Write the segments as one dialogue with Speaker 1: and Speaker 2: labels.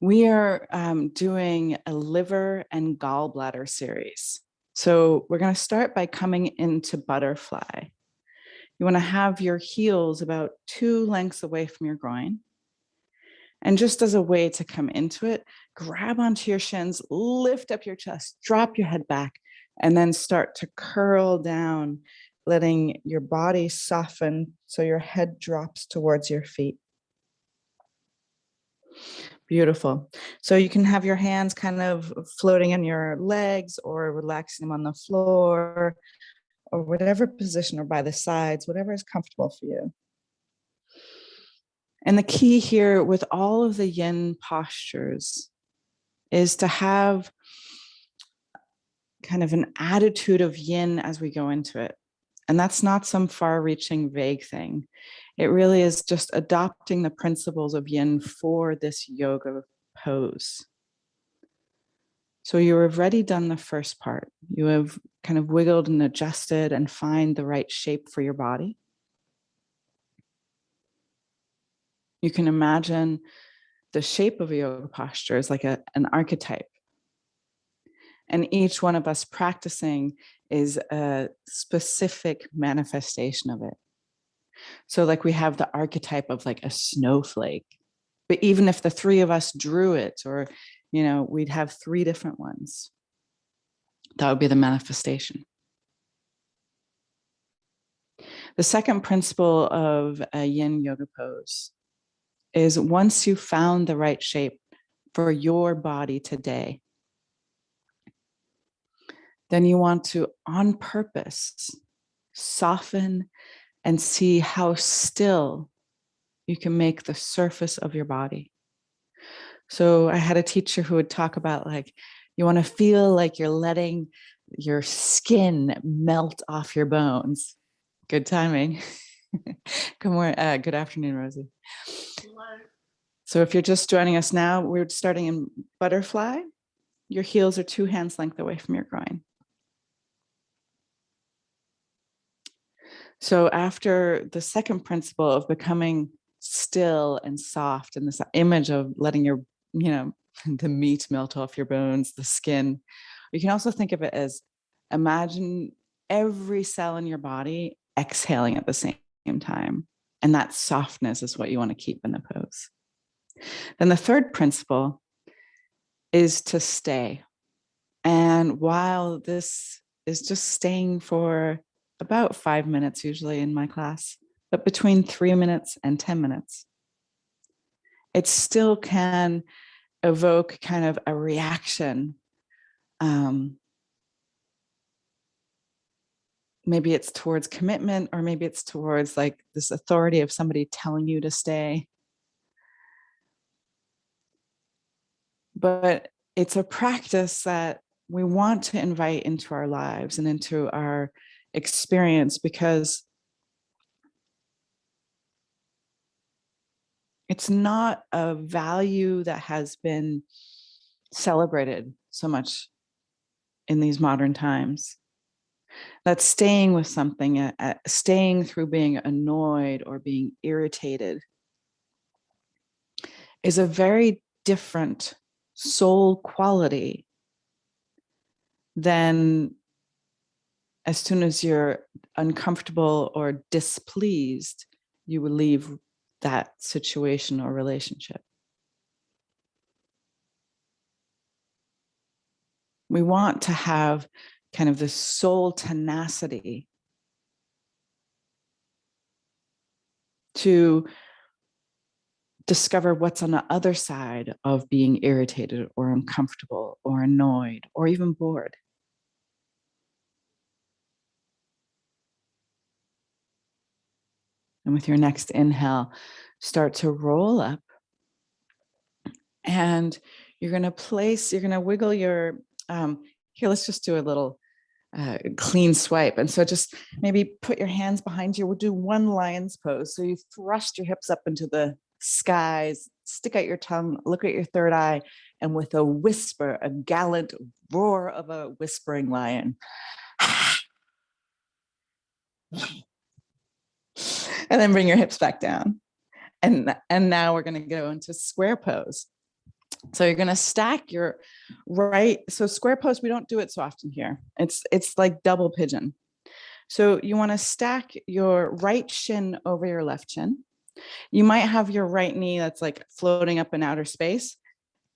Speaker 1: We are doing a liver and gallbladder series. So we're going to start by coming into butterfly. You want to have your heels about 2 lengths away from your groin. And just as a way to come into it, grab onto your shins, lift up your chest, drop your head back, and then start to curl down, letting your body soften so your head drops towards your feet. Beautiful. So you can have your hands kind of floating in your legs or relaxing them on the floor or whatever position, or by the sides, whatever is comfortable for you. And the key here with all of the yin postures is to have kind of an attitude of yin as we go into it. And that's not some far-reaching vague thing. It really is just adopting the principles of yin for this yoga pose. So you have already done the first part. You have kind of wiggled and adjusted and find the right shape for your body. You can imagine the shape of a yoga posture is like an archetype. And each one of us practicing is a specific manifestation of it. So like we have the archetype of like a snowflake, but even if the 3 of us drew it, or, we'd have 3 different ones. That would be the manifestation. The second principle of a yin yoga pose is once you found the right shape for your body today, then you want to, on purpose, soften and see how still you can make the surface of your body. So I had a teacher who would talk about, like, you want to feel like you're letting your skin melt off your bones. Good timing. Good afternoon, Rosie. So if you're just joining us now, we're starting in butterfly. Your heels are 2 hands length away from your groin. So after the second principle of becoming still and soft, and this image of letting your, the meat melt off your bones, the skin, you can also think of it as, imagine every cell in your body exhaling at the same time. And that softness is what you want to keep in the pose. Then the third principle is to stay. And while this is just staying for about 5 minutes, usually in my class, but between 3 minutes and 10 minutes, it still can evoke kind of a reaction. Maybe it's towards commitment, or maybe it's towards like this authority of somebody telling you to stay. But it's a practice that we want to invite into our lives and into our experience, because it's not a value that has been celebrated so much in these modern times. That staying with something, staying through being annoyed or being irritated, is a very different soul quality than as soon as you're uncomfortable or displeased, you will leave that situation or relationship. We want to have kind of this soul tenacity to discover what's on the other side of being irritated or uncomfortable or annoyed or even bored. And with your next inhale, start to roll up, and you're going to wiggle your, here, let's just do a little clean swipe. And so just maybe put your hands behind you. We'll do 1 lion's pose. So you thrust your hips up into the skies, stick out your tongue, look at your third eye, and with a whisper, a gallant roar of a whispering lion. And then bring your hips back down. And now we're going to go into square pose. So you're going to stack your right. So square post, we don't do it so often here. It's like double pigeon. So you want to stack your right shin over your left shin. You might have your right knee that's like floating up in outer space.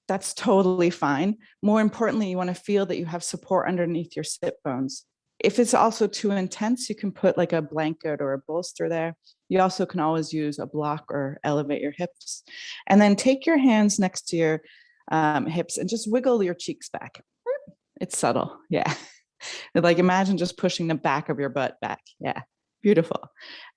Speaker 1: That's totally fine. More importantly, you want to feel that you have support underneath your sit bones. If it's also too intense, you can put like a blanket or a bolster there. You also can always use a block or elevate your hips. And then take your hands next to your hips and just wiggle your cheeks back. It's subtle. Yeah. Like imagine just pushing the back of your butt back. Yeah. Beautiful.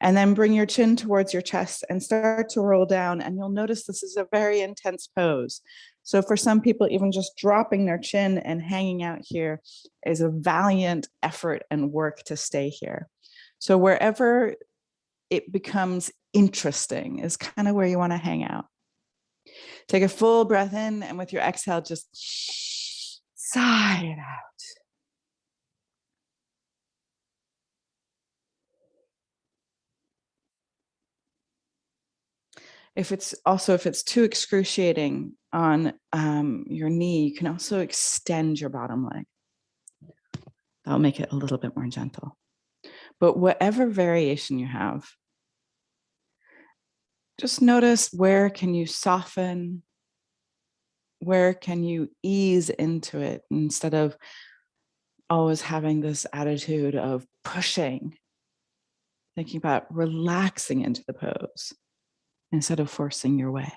Speaker 1: And then bring your chin towards your chest and start to roll down. And you'll notice this is a very intense pose. So for some people, even just dropping their chin and hanging out here is a valiant effort and work to stay here. So wherever it becomes interesting is kind of where you want to hang out. Take a full breath in, and with your exhale, just sigh it out. If it's too excruciating on your knee, you can also extend your bottom leg. That'll make it a little bit more gentle. But whatever variation you have, just notice where can you soften, where can you ease into it instead of always having this attitude of pushing, thinking about relaxing into the pose instead of forcing your way.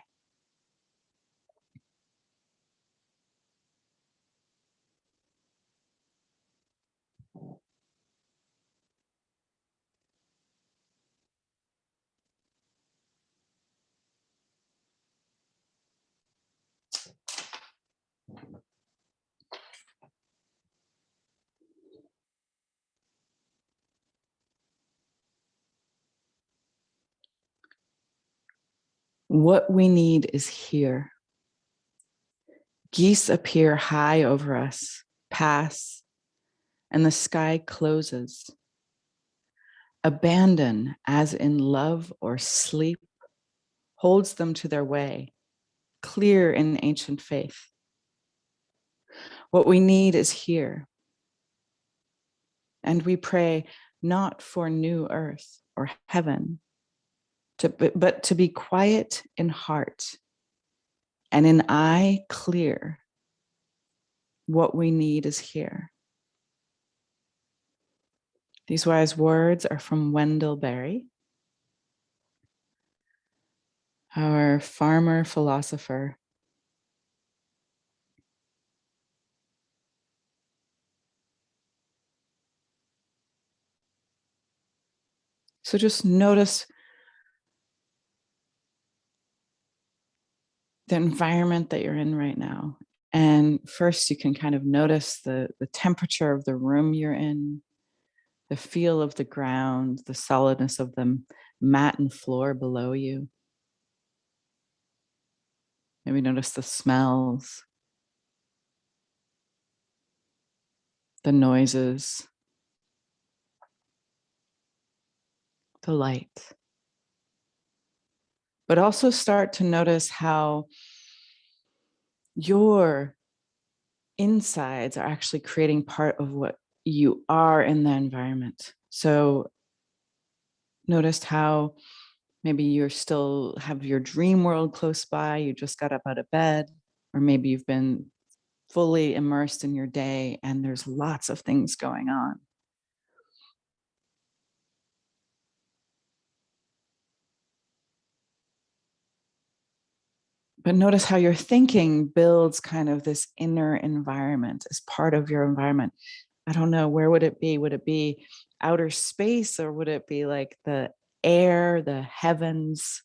Speaker 1: What we need is here. Geese appear high over us, pass, and the sky closes. Abandon, as in love or sleep, holds them to their way, clear in ancient faith. What we need is here. And we pray not for new earth or heaven, but to be quiet in heart and in eye clear. What we need is here. These wise words are from Wendell Berry, our farmer philosopher. So just notice the environment that you're in right now. And first, you can kind of notice the temperature of the room you're in, the feel of the ground, the solidness of the mat and floor below you. Maybe notice the smells, the noises, the light. But also start to notice how your insides are actually creating part of what you are in the environment. So notice how maybe you're still have your dream world close by, you just got up out of bed, or maybe you've been fully immersed in your day and there's lots of things going on. But notice how your thinking builds kind of this inner environment as part of your environment. I don't know, where would it be? Would it be outer space, or would it be like the air, the heavens?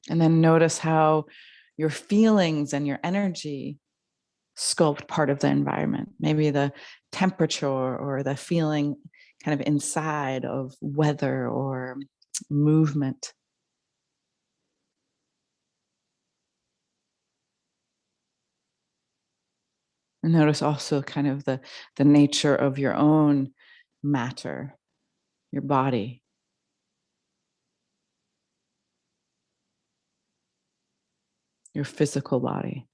Speaker 1: And then notice how your feelings and your energy sculpt part of the environment, maybe the temperature or the feeling kind of inside of weather or movement. And notice also kind of the nature of your own matter, your body. your physical body.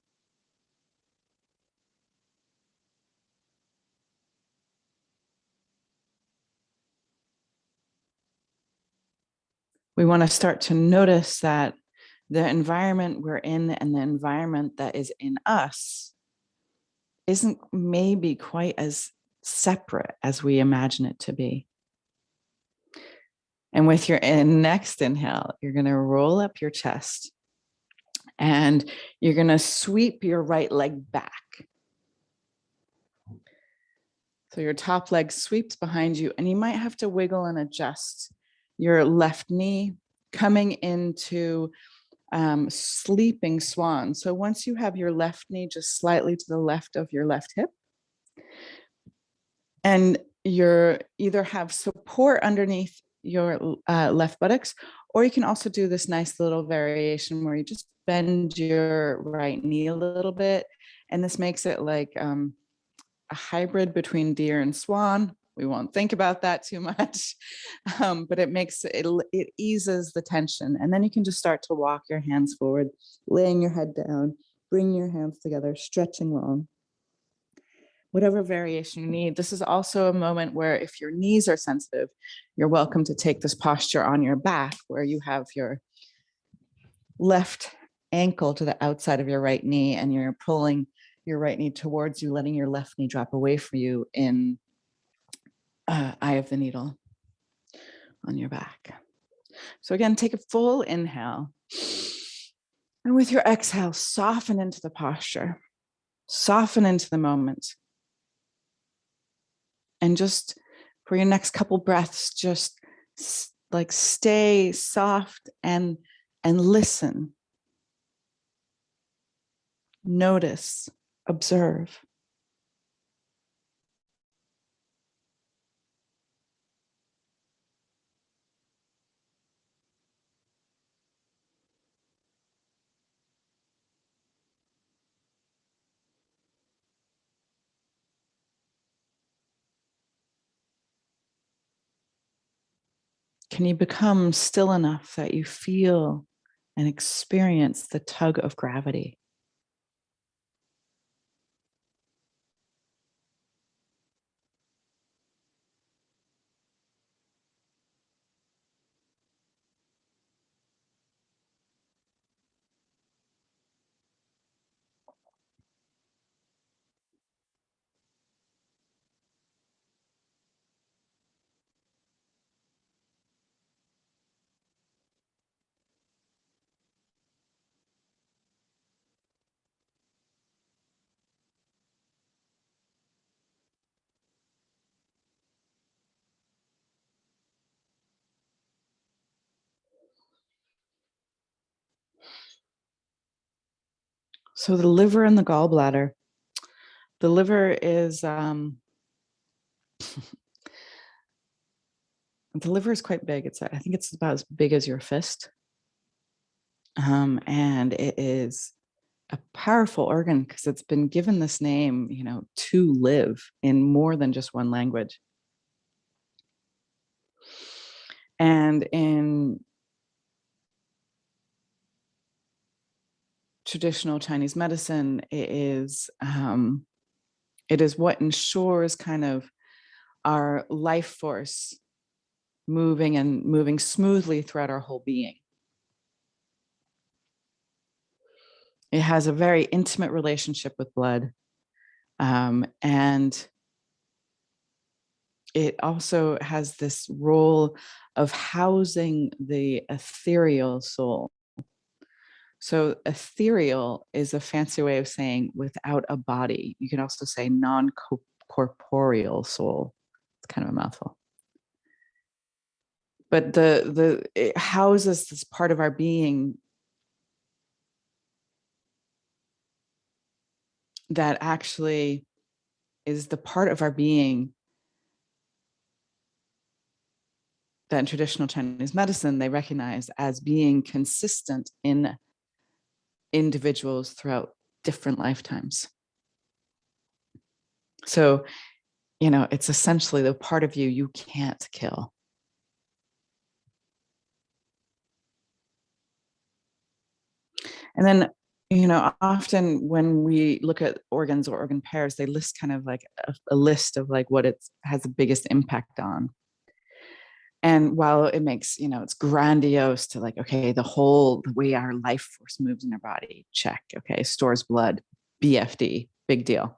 Speaker 1: We want to start to notice that the environment we're in and the environment that is in us isn't maybe quite as separate as we imagine it to be. And with your next inhale, you're going to roll up your chest and you're going to sweep your right leg back. So your top leg sweeps behind you, and you might have to wiggle and adjust your left knee, coming into sleeping swan. So once you have your left knee just slightly to the left of your left hip, and you're either have support underneath your left buttocks, or you can also do this nice little variation where you just bend your right knee a little bit. And this makes it like a hybrid between deer and swan. We won't think about that too much, but it eases the tension. And then you can just start to walk your hands forward, laying your head down, bring your hands together, stretching long. Whatever variation you need. This is also a moment where if your knees are sensitive, you're welcome to take this posture on your back, where you have your left ankle to the outside of your right knee, and you're pulling your right knee towards you, letting your left knee drop away from you in eye of the needle on your back. So again, take a full inhale. And with your exhale, soften into the posture, soften into the moment. And just for your next couple breaths, just like stay soft and listen. Notice, observe. Can you become still enough that you feel and experience the tug of gravity? So the liver and the gallbladder. The liver is the liver is quite big. I think it's about as big as your fist. And it is a powerful organ because it's been given this name, to live in more than just one language. And in traditional Chinese medicine, it is what ensures kind of our life force moving smoothly throughout our whole being. It has a very intimate relationship with blood, and it also has this role of housing the ethereal soul. So ethereal is a fancy way of saying without a body. You can also say non-corporeal soul. It's kind of a mouthful. But it houses this part of our being that actually is the part of our being that in traditional Chinese medicine, they recognize as being consistent in individuals throughout different lifetimes. So, it's essentially the part of you can't kill. And then Often when we look at organs or organ pairs, they list kind of like a list of like what it has the biggest impact on. And while it makes, it's grandiose to like, okay, the way our life force moves in our body, check. Okay, stores blood, BFD, big deal.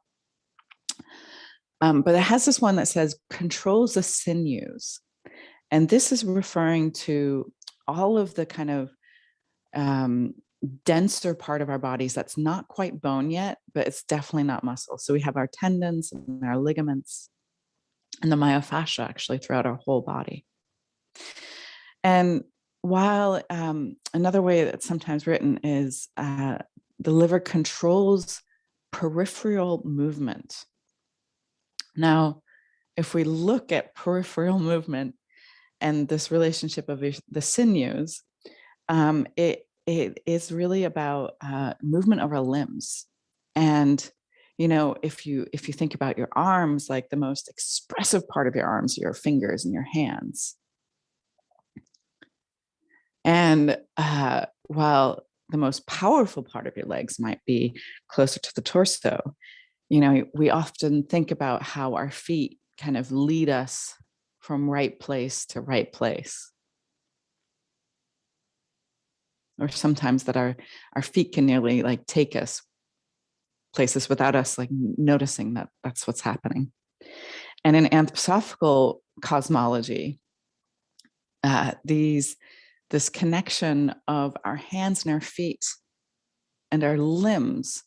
Speaker 1: But it has this one that says controls the sinews. And this is referring to all of the kind of denser part of our bodies that's not quite bone yet, but it's definitely not muscle. So we have our tendons and our ligaments and the myofascia actually throughout our whole body. And while another way that's sometimes written is the liver controls peripheral movement. Now, if we look at peripheral movement and this relationship of the sinews, it is really about movement of our limbs. And if you think about your arms, like the most expressive part of your arms, your fingers and your hands. And while the most powerful part of your legs might be closer to the torso, we often think about how our feet kind of lead us from right place to right place. Or sometimes that our feet can nearly like take us places without us like noticing that that's what's happening. And in anthroposophical cosmology, this connection of our hands and our feet and our limbs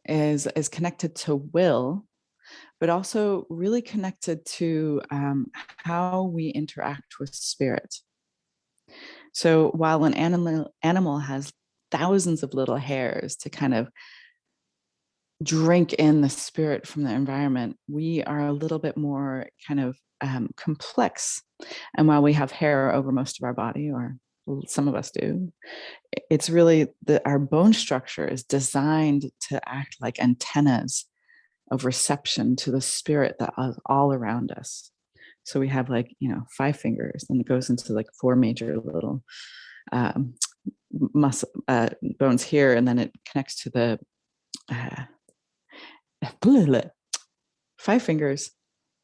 Speaker 1: is connected to will, but also really connected to how we interact with spirit. So while an animal has thousands of little hairs to kind of drink in the spirit from the environment, we are a little bit more kind of complex. And while we have hair over most of our body, or some of us do, it's really our bone structure is designed to act like antennas of reception to the spirit that is all around us. So we have like, 5 fingers, and it goes into like 4 major little muscle bones here, and then it connects to the 5 fingers,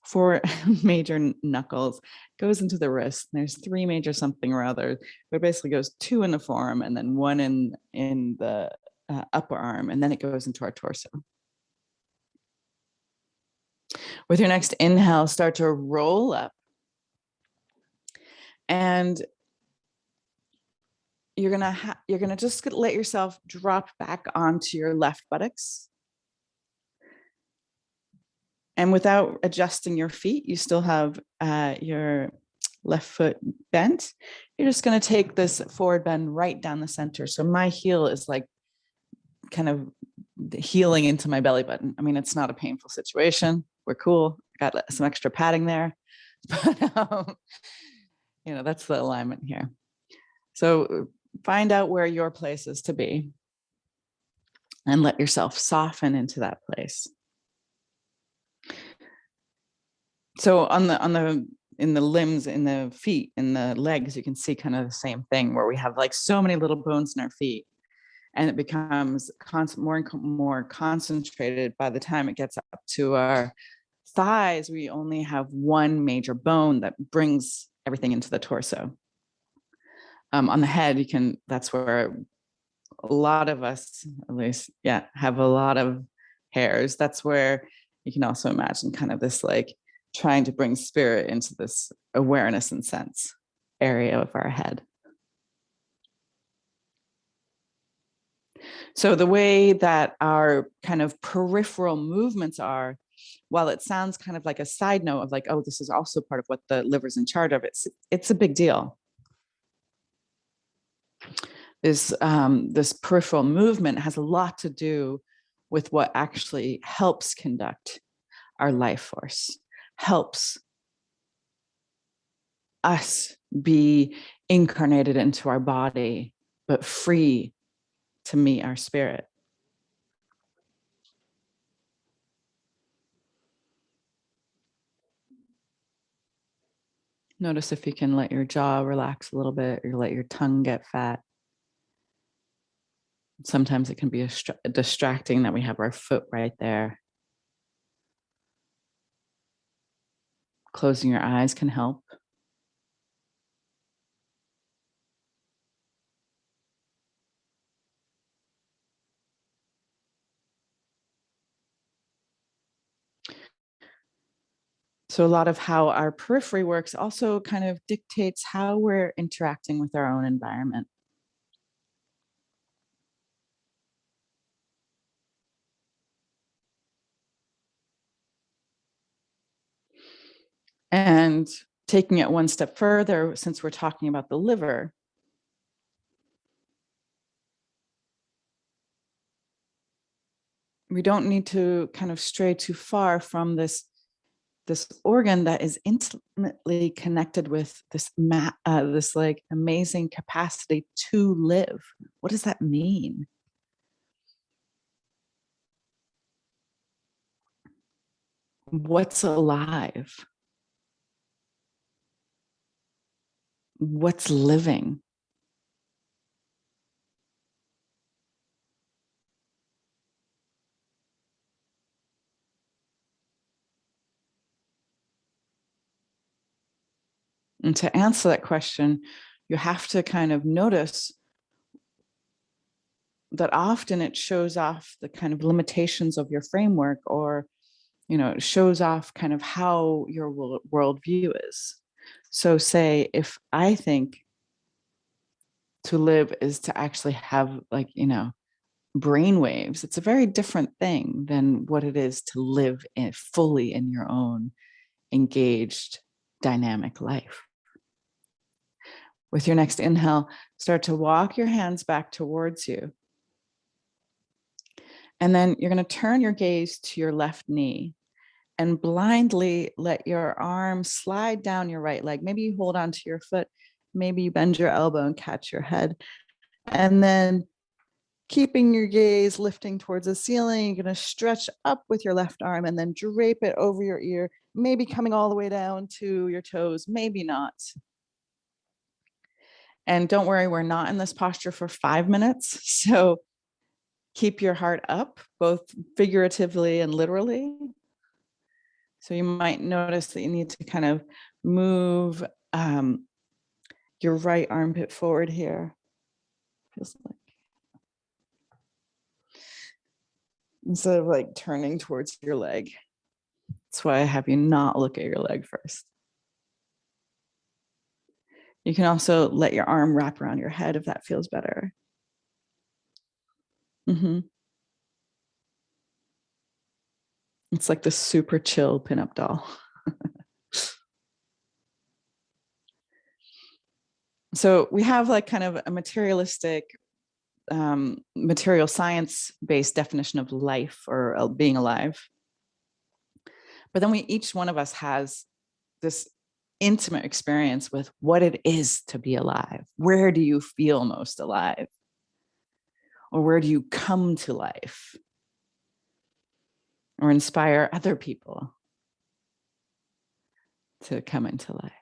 Speaker 1: 4 major knuckles, goes into the wrist. There's 3 major something or other, but it basically goes 2 in the forearm and then 1 in the upper arm, and then it goes into our torso. With your next inhale, start to roll up, and you're gonna just let yourself drop back onto your left buttocks. And without adjusting your feet, you still have your left foot bent. You're just going to take this forward bend right down the center. So my heel is like kind of healing into my belly button. I mean, it's not a painful situation. We're cool. Got some extra padding there. But, that's the alignment here. So find out where your place is to be and let yourself soften into that place. So in the limbs, in the feet, in the legs, you can see kind of the same thing where we have like so many little bones in our feet, and it becomes more and more concentrated. By the time it gets up to our thighs, we only have 1 major bone that brings everything into the torso. On the head, that's where a lot of us, at least, have a lot of hairs. That's where you can also imagine kind of this like trying to bring spirit into this awareness and sense area of our head. So the way that our kind of peripheral movements are, while it sounds kind of like a side note of like, oh, this is also part of what the liver's in charge of, it's a big deal. This peripheral movement has a lot to do with what actually helps conduct our life force, helps us be incarnated into our body, but free to meet our spirit. Notice if you can let your jaw relax a little bit, or let your tongue get fat. Sometimes it can be distracting that we have our foot right there. Closing your eyes can help. So a lot of how our periphery works also kind of dictates how we're interacting with our own environment. And taking it one step further, since we're talking about the liver, we don't need to kind of stray too far from this organ that is intimately connected with this like amazing capacity to live. What does that mean? What's alive? What's living? And to answer that question, you have to kind of notice that often it shows off the kind of limitations of your framework, or it shows off kind of how your worldview is. So say if I think to live is to actually have like, brain waves, it's a very different thing than what it is to live fully in your own engaged dynamic life. With your next inhale, start to walk your hands back towards you. And then you're going to turn your gaze to your left knee and blindly let your arm slide down your right leg. Maybe you hold onto your foot, maybe you bend your elbow and catch your head. And then keeping your gaze lifting towards the ceiling, you're going to stretch up with your left arm and then drape it over your ear, maybe coming all the way down to your toes, maybe not. And don't worry, we're not in this posture for 5 minutes. So keep your heart up, both figuratively and literally. So you might notice that you need to kind of move your right armpit forward here. Feels like, instead of like turning towards your leg. That's why I have you not look at your leg first. You can also let your arm wrap around your head if that feels better. Mm-hmm. It's like the super chill pinup doll. So we have like kind of a materialistic, material science-based definition of life or being alive. But then each one of us has this intimate experience with what it is to be alive. Where do you feel most alive? Or where do you come to life? Or inspire other people to come into life?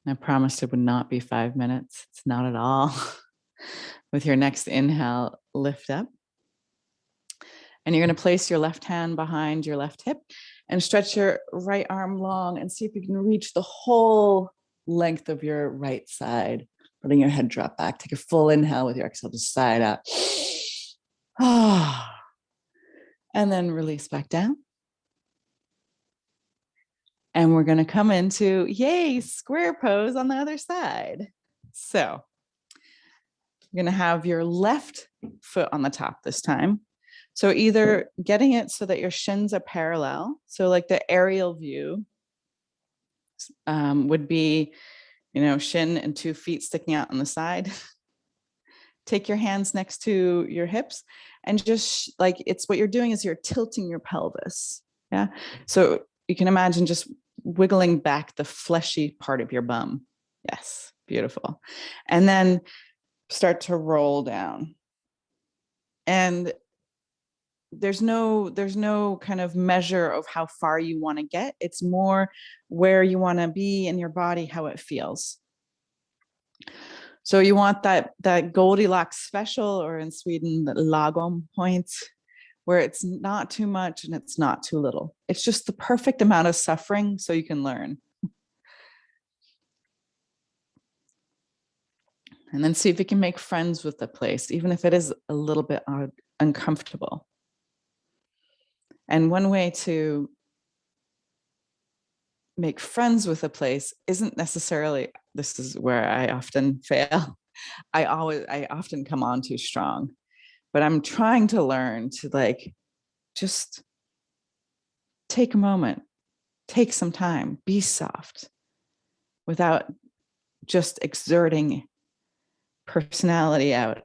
Speaker 1: I promised it would not be 5 minutes. It's not at all. With your next inhale, lift up. And you're going to place your left hand behind your left hip and stretch your right arm long and see if you can reach the whole length of your right side, letting your head drop back. Take a full inhale with your exhale to side up. And then release back down. And we're going to come into, yay, square pose on the other side. So you're going to have your left foot on the top this time. So either getting it so that your shins are parallel. So like the aerial view would be, shin and 2 feet sticking out on the side. Take your hands next to your hips and just like, it's what you're doing is you're tilting your pelvis. Yeah. So you can imagine just wiggling back the fleshy part of your bum. Yes, beautiful. And then start to roll down. And there's no kind of measure of how far you want to get. It's more where you want to be in your body, how it feels. So you want that Goldilocks special, or in Sweden, the lagom point, where it's not too much and it's not too little. It's just the perfect amount of suffering so you can learn. And then see if you can make friends with the place, even if it is a little bit uncomfortable. And one way to make friends with a place isn't necessarily, this is where I often fail. I often come on too strong, but I'm trying to learn to like, just take a moment, take some time, be soft without just exerting personality out.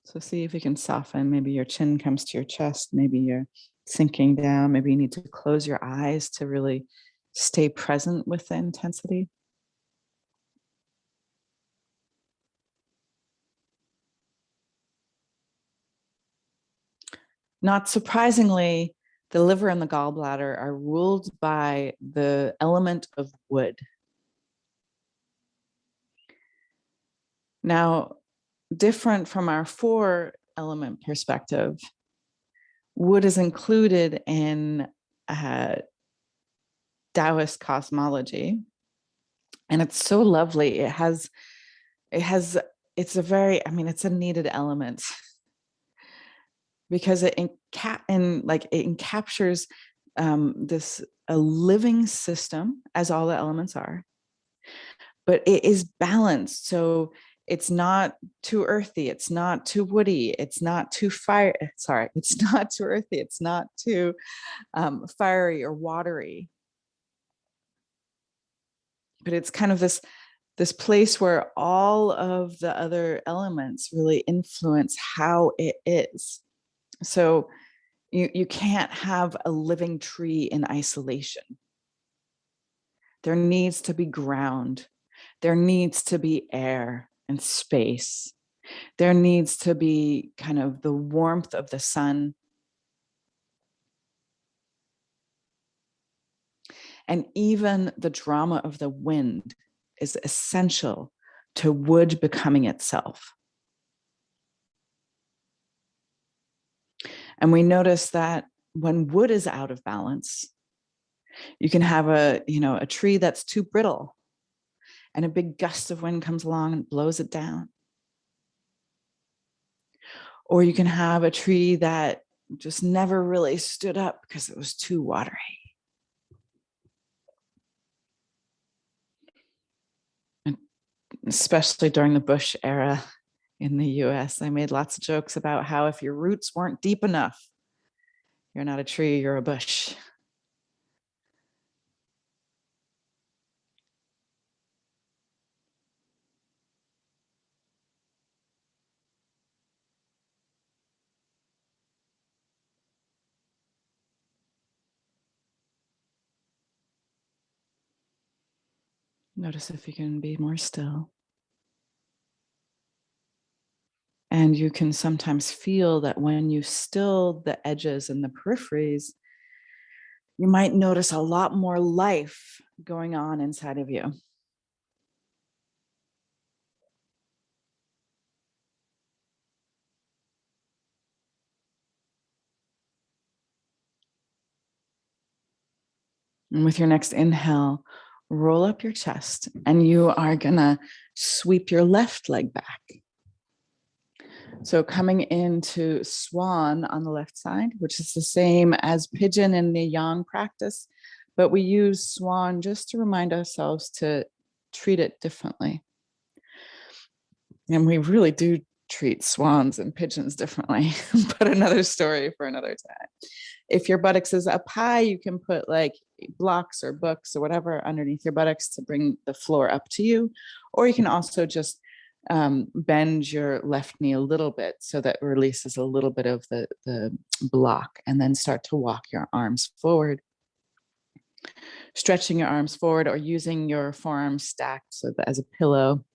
Speaker 1: So see if you can soften. Maybe your chin comes to your chest. Maybe you're sinking down. Maybe you need to close your eyes to really stay present with the intensity. Not surprisingly, the liver and the gallbladder are ruled by the element of wood. Now, different from our 4-element perspective, wood is included in Taoist cosmology, and it's so lovely. It's a very, it's a needed element because it encaptures this a living system, as all the elements are, but it is balanced. So it's not too earthy, it's not too woody, it's not too it's not too earthy, it's not too fiery or watery. But it's kind of this place where all of the other elements really influence how it is. So you can't have a living tree in isolation. There needs to be ground. There needs to be air and space. There needs to be kind of the warmth of the sun. And even the drama of the wind is essential to wood becoming itself. And we notice that when wood is out of balance, you can have a tree that's too brittle, and a big gust of wind comes along and blows it down. Or you can have a tree that just never really stood up because it was too watery. And especially during the Bush era in the US, I made lots of jokes about how if your roots weren't deep enough, you're not a tree, you're a bush. Notice if you can be more still. And you can sometimes feel that when you still the edges and the peripheries, you might notice a lot more life going on inside of you. And with your next inhale, roll up your chest, and you are gonna sweep your left leg back. So coming into swan on the left side, which is the same as pigeon in the yang practice, but we use swan just to remind ourselves to treat it differently. And we really do treat swans and pigeons differently, but another story for another time. If your buttocks is up high, you can put like blocks or books or whatever underneath your buttocks to bring the floor up to you. Or you can also just Bend your left knee a little bit so that releases a little bit of the block, and then start to walk your arms forward, stretching your arms forward or using your forearms stacked so that as a pillow.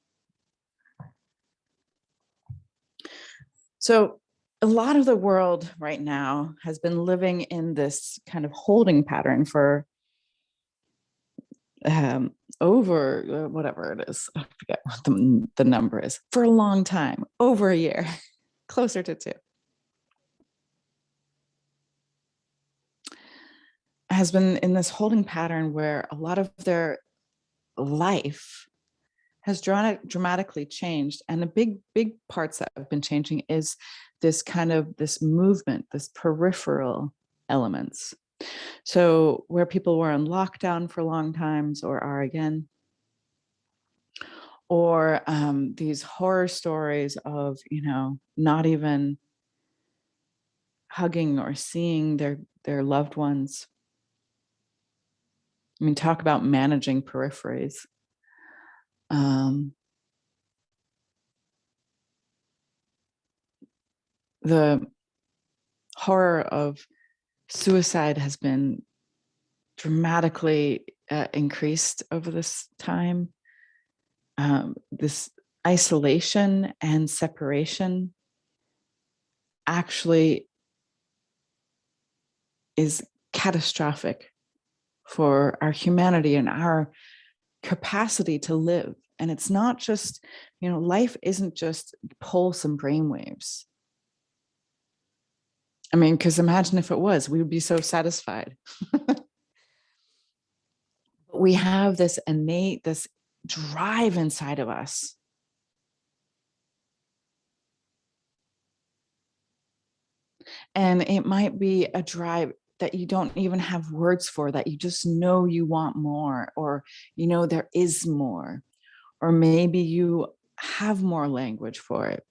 Speaker 1: So a lot of the world right now has been living in this kind of holding pattern for over whatever it is, I forget what the number is, for a long time, over a year, closer to 2, has been in this holding pattern where a lot of their life has dramatically changed. And the big parts that have been changing is this kind of this movement, this peripheral elements. So where people were in lockdown for long times or are again, or these horror stories of, not even hugging or seeing their loved ones. I mean, talk about managing peripheries. The horror of suicide has been dramatically increased over this time. This isolation and separation actually is catastrophic for our humanity and our capacity to live. And it's not just, life isn't just pulse and brainwaves. I mean, because imagine if it was, we would be so satisfied. We have this innate, this drive inside of us. And it might be a drive that you don't even have words for, that you just know you want more, or, there is more, or maybe you have more language for it.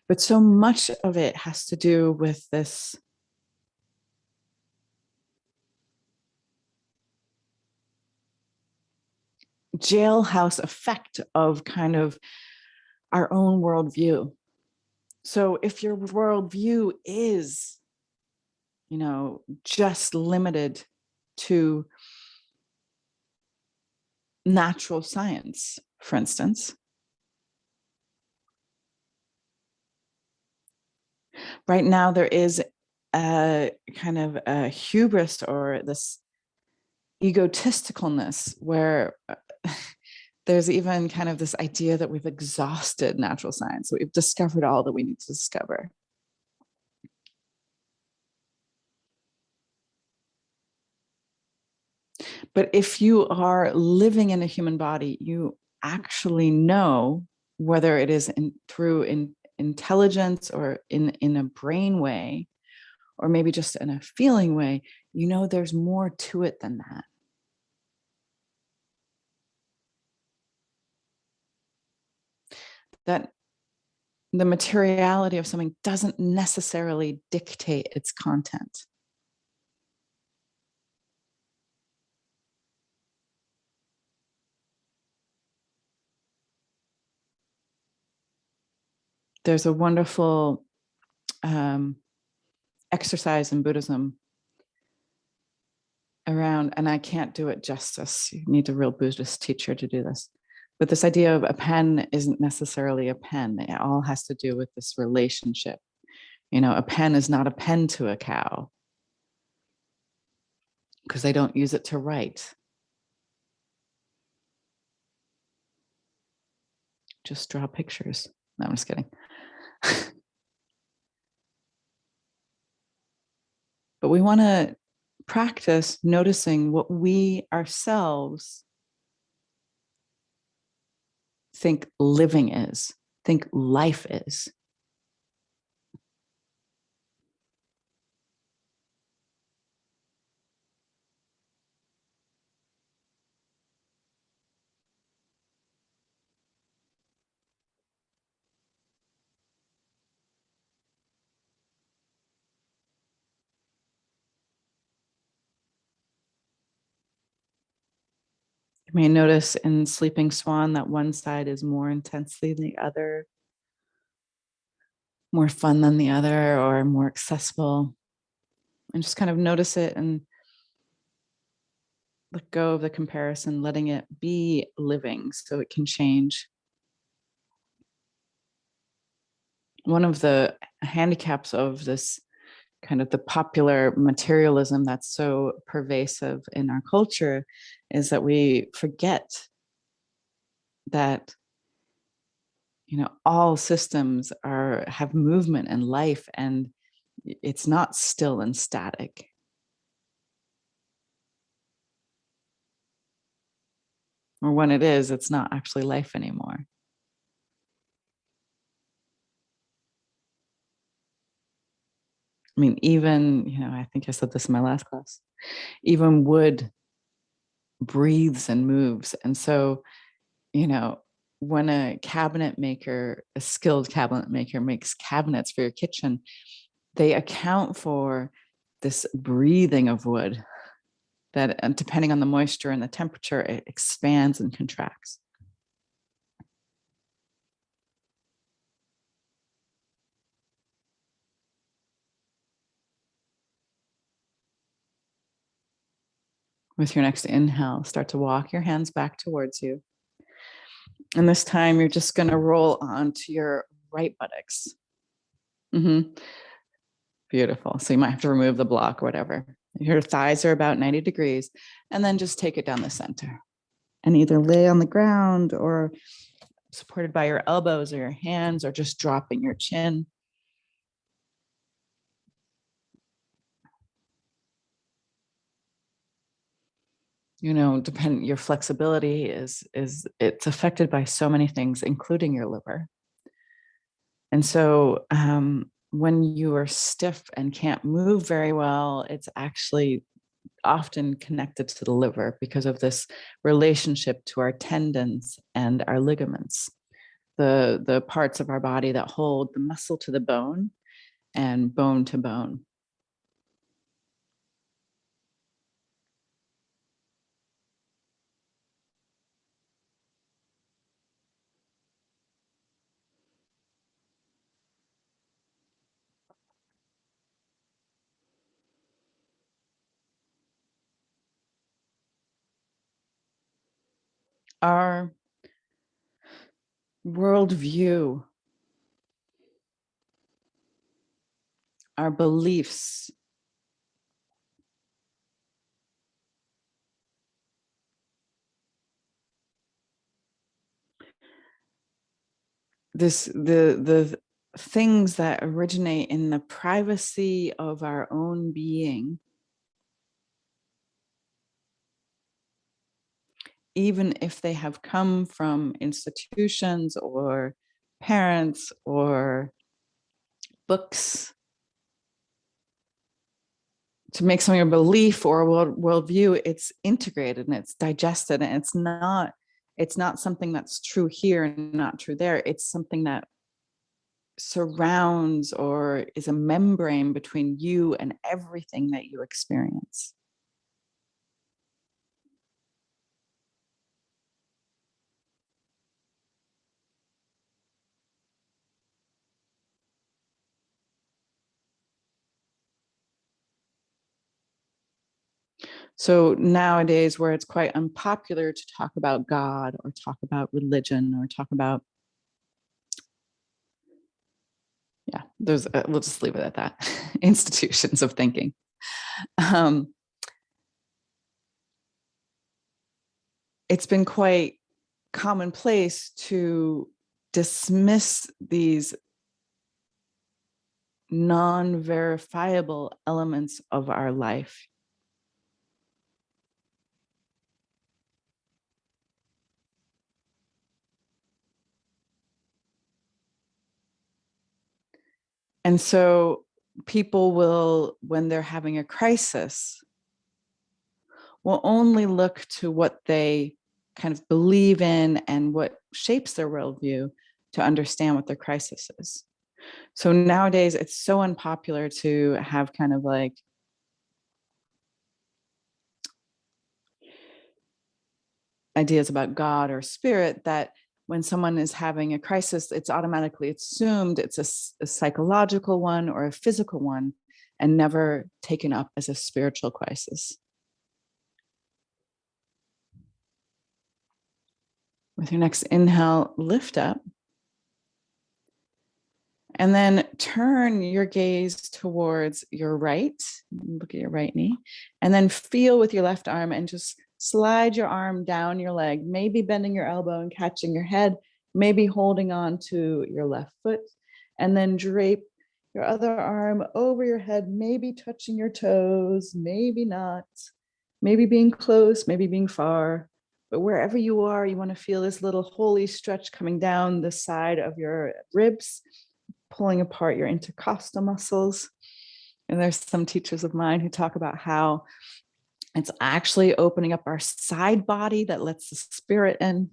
Speaker 1: But so much of it has to do with this jailhouse effect of kind of our own worldview. So if your worldview is, just limited to natural science, for instance, right now there is a kind of a hubris or this egotisticalness where there's even kind of this idea that we've exhausted natural science. We've discovered all that we need to discover. But if you are living in a human body, you actually know, whether it is through intelligence or in a brain way, or maybe just in a feeling way, there's more to it than that. That the materiality of something doesn't necessarily dictate its content. There's a wonderful exercise in Buddhism around, and I can't do it justice. You need a real Buddhist teacher to do this. But this idea of a pen isn't necessarily a pen. It all has to do with this relationship. A pen is not a pen to a cow because they don't use it to write. Just draw pictures. No, I'm just kidding. But we want to practice noticing what we ourselves think living is, think life is. You may notice in sleeping swan that one side is more intensely than the other, more fun than the other, or more accessible. And just kind of notice it and let go of the comparison, letting it be living so it can change. One of the handicaps of this kind of the popular materialism that's so pervasive in our culture is that we forget that all systems have movement and life, and it's not still and static. Or when it is, it's not actually life anymore. I mean, even, I think I said this in my last class, even wood breathes and moves. And so, when a skilled cabinet maker makes cabinets for your kitchen, they account for this breathing of wood that, and depending on the moisture and the temperature, it expands and contracts. With your next inhale, start to walk your hands back towards you. And this time you're just going to roll onto your right buttocks. Mm-hmm. Beautiful. So you might have to remove the block or whatever. Your thighs are about 90 degrees, and then just take it down the center and either lay on the ground or supported by your elbows or your hands, or just dropping your chin. Your flexibility is it's affected by so many things, including your liver. And so when you are stiff and can't move very well, it's actually often connected to the liver because of this relationship to our tendons and our ligaments, the parts of our body that hold the muscle to the bone and bone to bone. Our worldview, our beliefs, the things that originate in the privacy of our own being, even if they have come from institutions or parents or books, to make something a belief or a worldview, it's integrated and it's digested, and it's not something that's true here and not true there. It's something that surrounds or is a membrane between you and everything that you experience. So nowadays, where it's quite unpopular to talk about God or talk about religion or talk about, we'll just leave it at that, institutions of thinking. It's been quite commonplace to dismiss these non-verifiable elements of our life. And so people will, when they're having a crisis, will only look to what they kind of believe in and what shapes their worldview to understand what their crisis is. So nowadays, it's so unpopular to have kind of like ideas about God or spirit, that when someone is having a crisis, it's automatically assumed it's a psychological one or a physical one, and never taken up as a spiritual crisis. With your next inhale, lift up. And then turn your gaze towards your right. Look at your right knee. And then feel with your left arm and just slide your arm down your leg, maybe bending your elbow and catching your head, maybe holding on to your left foot. And then drape your other arm over your head, maybe touching your toes, maybe not, maybe being close, maybe being far. But wherever you are, you want to feel this little holy stretch coming down the side of your ribs, pulling apart your intercostal muscles. And there's some teachers of mine who talk about how it's actually opening up our side body that lets the spirit in.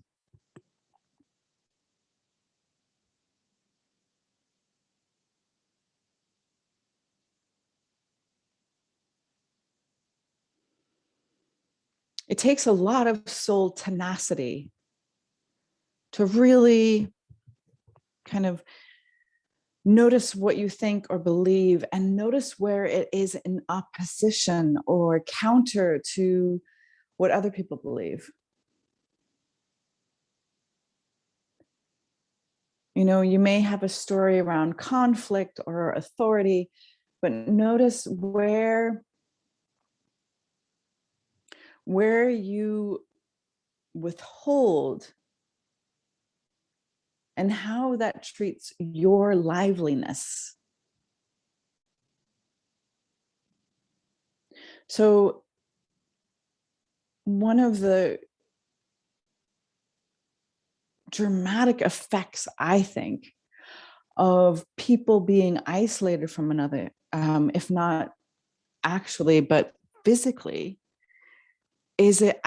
Speaker 1: It takes a lot of soul tenacity to really kind of notice what you think or believe, and notice where it is in opposition or counter to what other people believe. You know, you may have a story around conflict or authority, but notice where you withhold and how that treats your liveliness. So one of the dramatic effects, I think, of people being isolated from another, if not actually, but physically, is it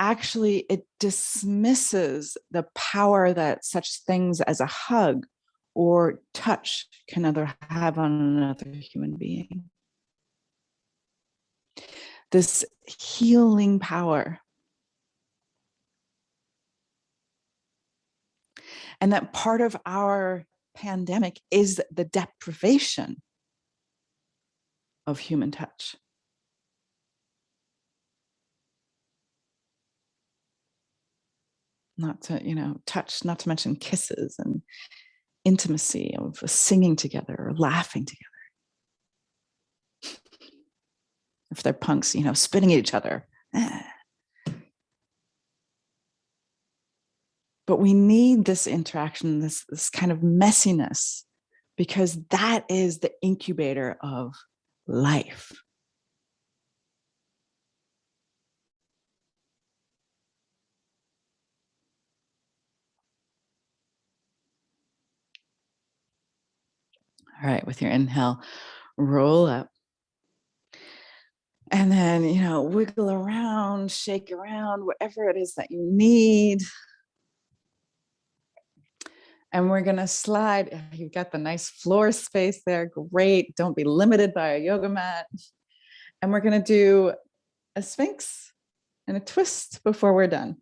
Speaker 1: dismisses the power that such things as a hug or touch can have on another human being. This healing power. And that part of our pandemic is the deprivation of human touch. Not to, touch, not to mention kisses and intimacy of singing together or laughing together. If they're punks, spitting at each other. But we need this interaction, this kind of messiness, because that is the incubator of life. All right, with your inhale, roll up. And then, wiggle around, shake around, whatever it is that you need. And we're going to slide. You've got the nice floor space there. Great. Don't be limited by a yoga mat. And we're going to do a sphinx and a twist before we're done.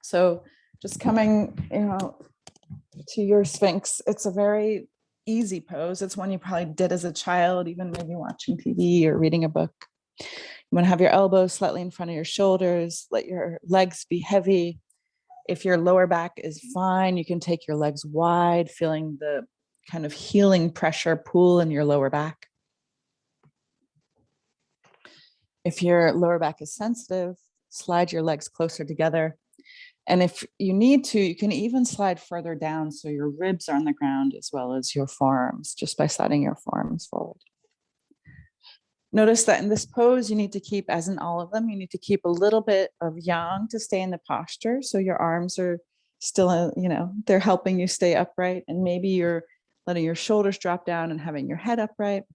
Speaker 1: So just coming, to your sphinx. It's a very easy pose. It's one you probably did as a child, even maybe watching TV or reading a book. You want to have your elbows slightly in front of your shoulders. Let your legs be heavy. If your lower back is fine, you can take your legs wide, feeling the kind of healing pressure pool in your lower back. If your lower back is sensitive, slide your legs closer together. And if you need to, you can even slide further down so your ribs are on the ground as well as your forearms, just by sliding your forearms forward. Notice that in this pose, you need to keep, as in all of them, you need to keep a little bit of yang to stay in the posture. So your arms are still, they're helping you stay upright. And maybe you're letting your shoulders drop down and having your head upright.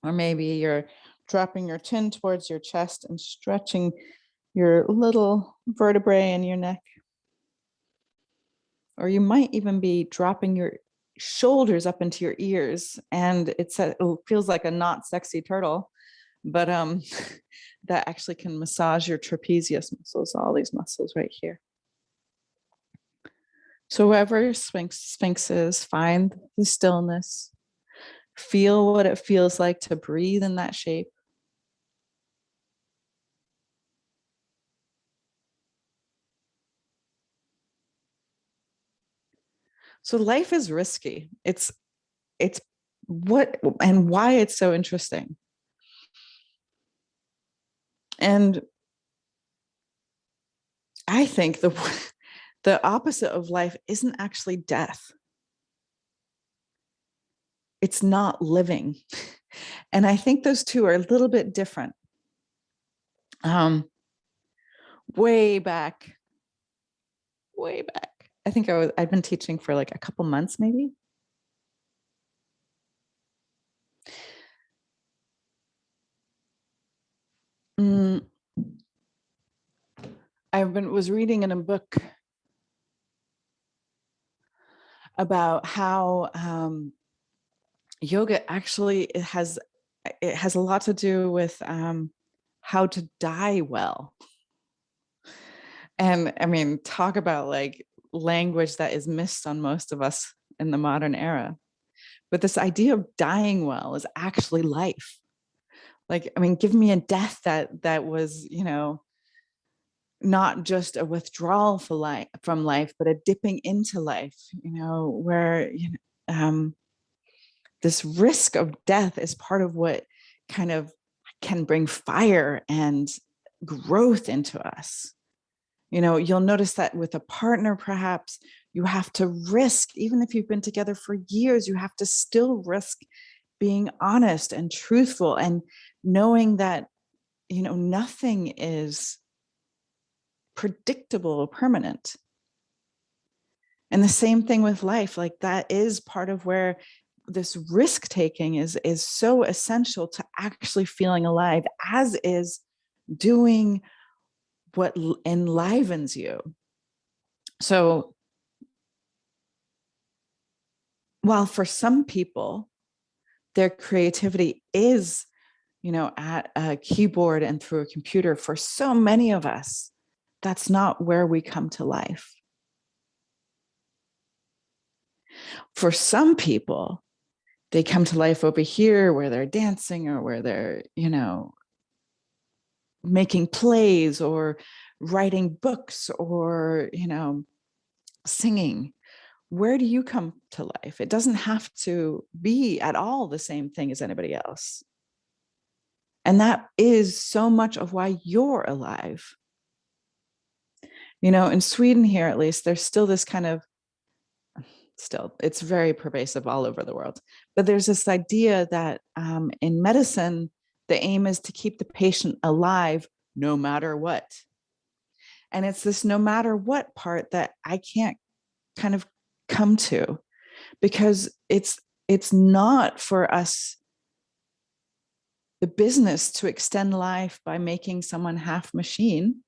Speaker 1: Or maybe you're dropping your chin towards your chest and stretching your little vertebrae in your neck. Or you might even be dropping your shoulders up into your ears, and it feels like a not sexy turtle, but that actually can massage your trapezius muscles, all these muscles right here. So wherever your sphinx is, find the stillness. Feel what it feels like to breathe in that shape. So life is risky. It's what and why it's so interesting. And I think the opposite of life isn't actually death. It's not living. And I think those two are a little bit different. Way back, I think I'd been teaching for like a couple months, maybe. Was reading in a book about how yoga actually it has a lot to do with how to die well. And I mean, talk about like language that is missed on most of us in the modern era. But this idea of dying well is actually life. Like, I mean, give me a death that was, not just a withdrawal from life, but a dipping into life, where this risk of death is part of what kind of can bring fire and growth into us. You'll notice that with a partner, perhaps you have to risk, even if you've been together for years, you have to still risk being honest and truthful and knowing that, nothing is predictable or permanent. And the same thing with life, like that is part of where this risk taking is so essential to actually feeling alive, as is doing what enlivens you. So while for some people their creativity is, at a keyboard and through a computer, for so many of us, that's not where we come to life. For some people, they come to life over here where they're dancing or where they're, making plays or writing books or, singing. Where do you come to life? It doesn't have to be at all the same thing as anybody else. And that is so much of why you're alive. In Sweden here, at least, there's still this kind of, it's very pervasive all over the world. But there's this idea that in medicine, the aim is to keep the patient alive no matter what. And it's this no matter what part that I can't kind of come to, because it's not for us the business to extend life by making someone half machine,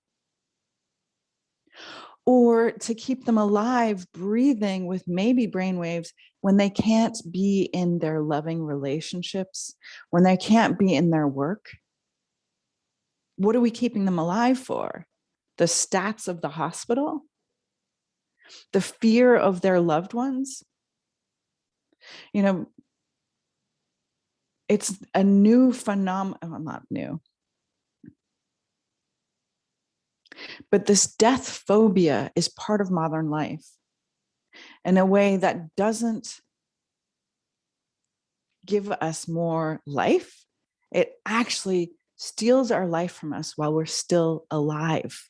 Speaker 1: or to keep them alive, breathing with maybe brainwaves when they can't be in their loving relationships, when they can't be in their work. What are we keeping them alive for? The stats of the hospital? The fear of their loved ones? It's a new phenomenon, well, not new, but this death phobia is part of modern life in a way that doesn't give us more life. It actually steals our life from us while we're still alive.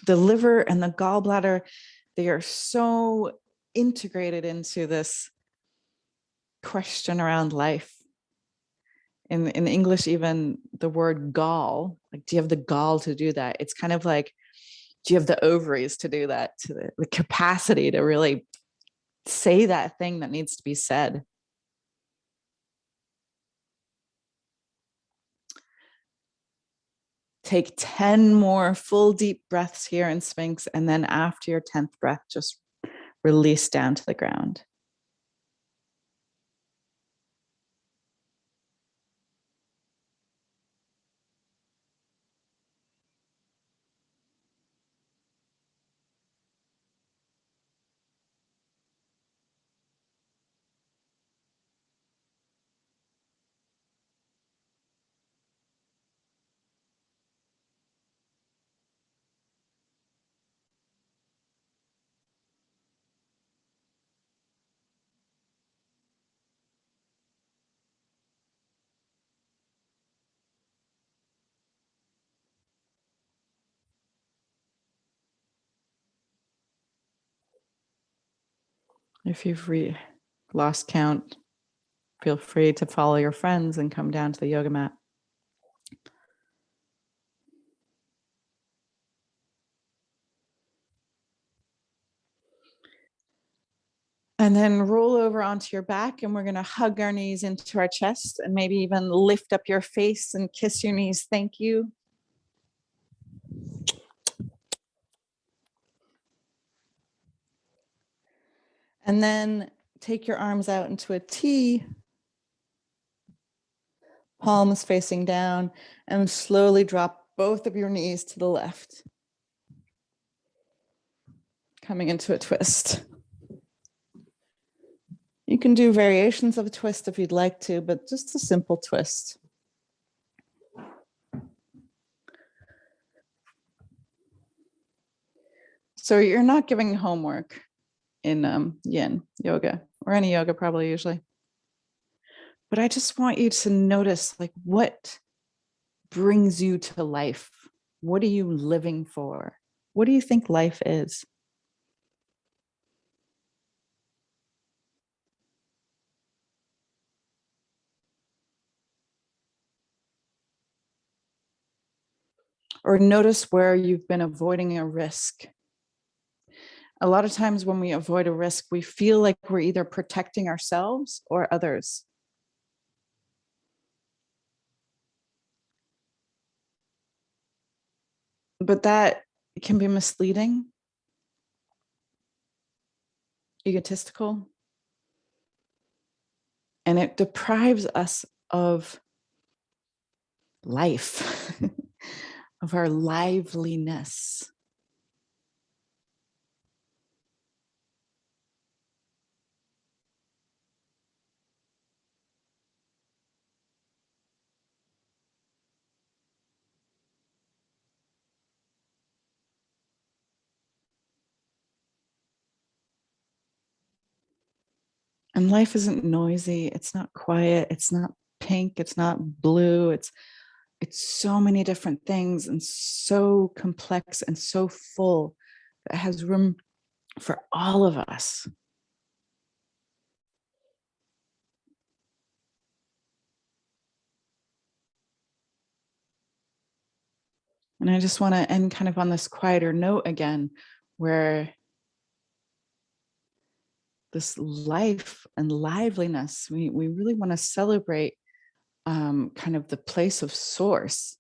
Speaker 1: The liver and the gallbladder, they are so integrated into this question around life. In English, even the word gall, like, do you have the gall to do that? It's kind of like, do you have the ovaries to do that, to the capacity to really say that thing that needs to be said? Take 10 more full deep breaths here in Sphinx. And then after your 10th breath, just release down to the ground. If you've lost count, feel free to follow your friends and come down to the yoga mat. And then roll over onto your back, and we're going to hug our knees into our chest and maybe even lift up your face and kiss your knees. Thank you. And then take your arms out into a T, palms facing down, and slowly drop both of your knees to the left. Coming into a twist. You can do variations of a twist if you'd like to, but just a simple twist. So you're not giving homework in yin yoga, or any yoga probably usually. But I just want you to notice, like, what brings you to life? What are you living for? What do you think life is? Or notice where you've been avoiding a risk. A lot of times when we avoid a risk, we feel like we're either protecting ourselves or others. But that can be misleading, egotistical, and it deprives us of life, of our liveliness. And life isn't noisy, it's not quiet, it's not pink, it's not blue, it's so many different things, and so complex and so full that has room for all of us. And I just want to end kind of on this quieter note again, where this life and liveliness, we really want to celebrate kind of the place of source,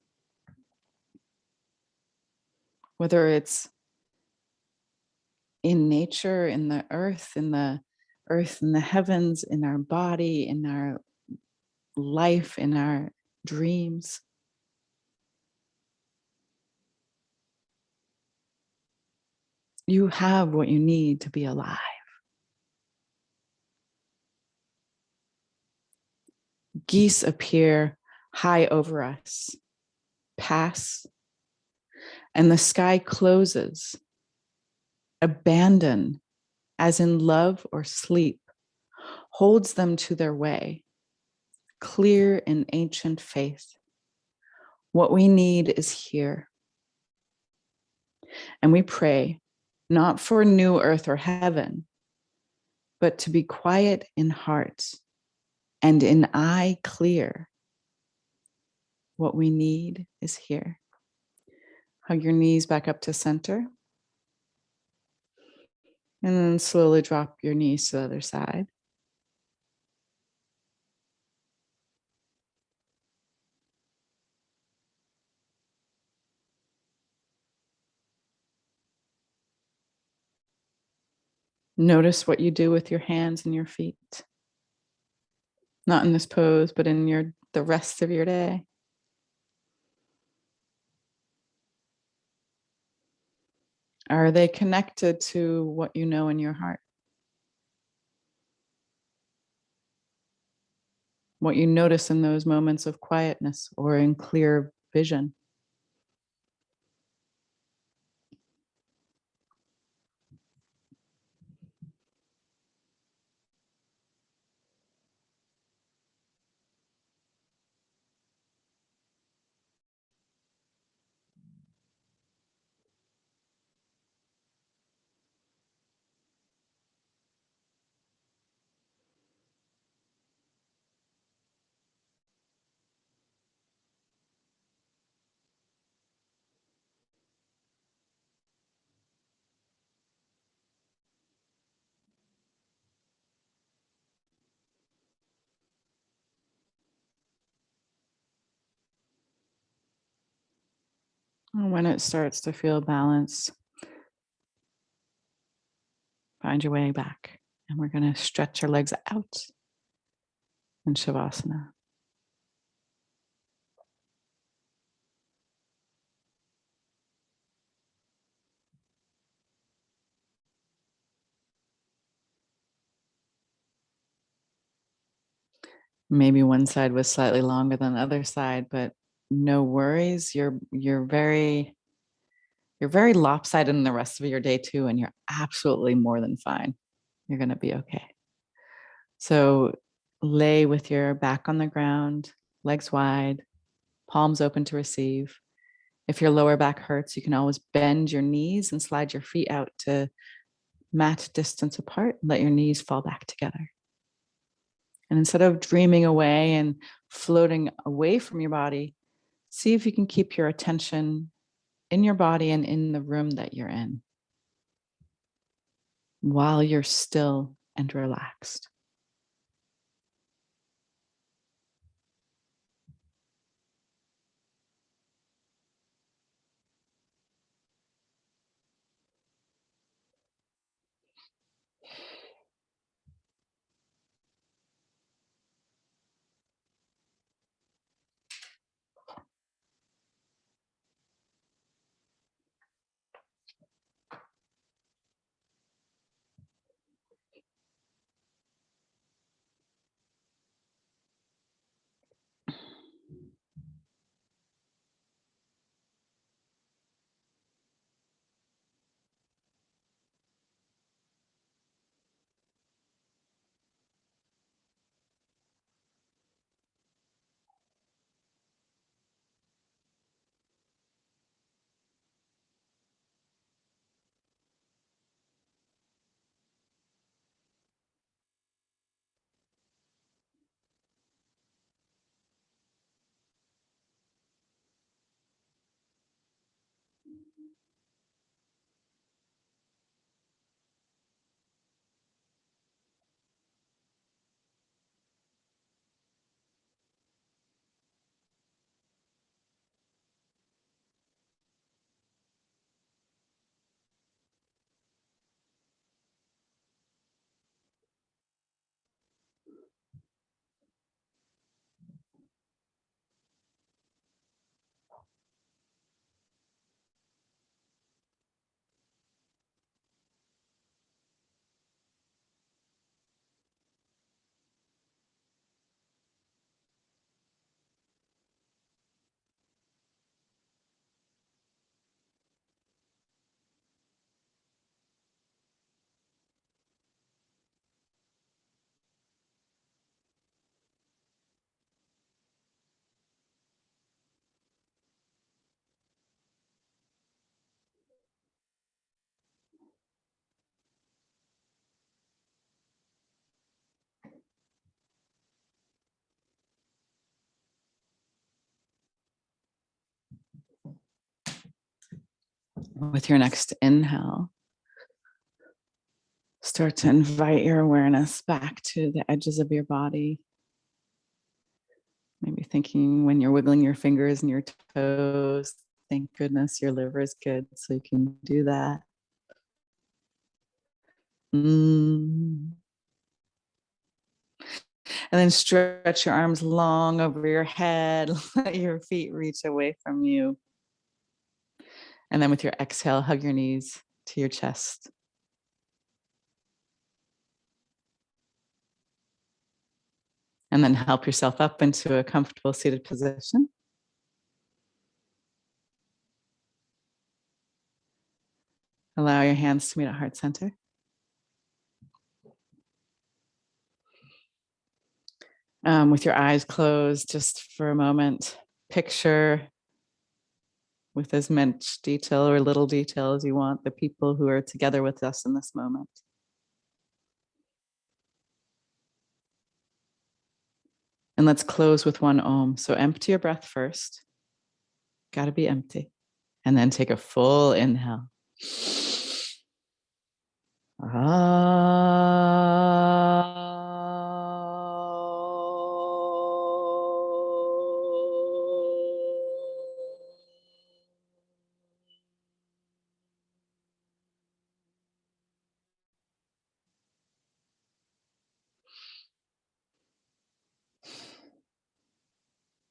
Speaker 1: whether it's in nature, in the earth, in the heavens, in our body, in our life, in our dreams. You have what you need to be alive. Geese appear high over us, pass, and the sky closes. Abandon, as in love or sleep, holds them to their way, clear in ancient faith. What we need is here. And we pray, not for new earth or heaven, but to be quiet in heart and in eye clear. What we need is here. Hug your knees back up to center. And then slowly drop your knees to the other side. Notice what you do with your hands and your feet. Not in this pose, but in the rest of your day. Are they connected to what you know in your heart? What you notice in those moments of quietness or in clear vision? And when it starts to feel balanced, find your way back. And we're going to stretch our legs out in Shavasana. Maybe one side was slightly longer than the other side, but no worries. You're very lopsided in the rest of your day too, and you're absolutely more than fine. You're going to be okay. So lay with your back on the ground, legs wide, palms open to receive. If your lower back hurts, you can always bend your knees and slide your feet out to mat distance apart. Let your knees fall back together. And instead of dreaming away and floating away from your body, see if you can keep your attention in your body and in the room that you're in while you're still and relaxed. With your next inhale, start to invite your awareness back to the edges of your body. Maybe thinking when you're wiggling your fingers and your toes, thank goodness your liver is good, so you can do that. And then stretch your arms long over your head. Let your feet reach away from you. And then with your exhale, hug your knees to your chest. And then help yourself up into a comfortable seated position. Allow your hands to meet at heart center. With your eyes closed, just for a moment, picture with as much detail or little detail as you want the people who are together with us in this moment. And let's close with one Om. So empty your breath first. Got to be empty. And then take a full inhale.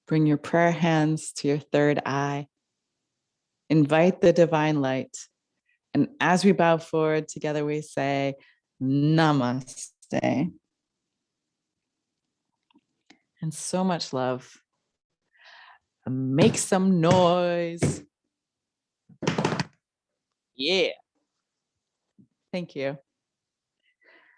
Speaker 1: Bring your prayer hands to your third eye. Invite the divine light. And as we bow forward together, we say, Namaste. And so much love. Make some noise. Yeah. Thank you.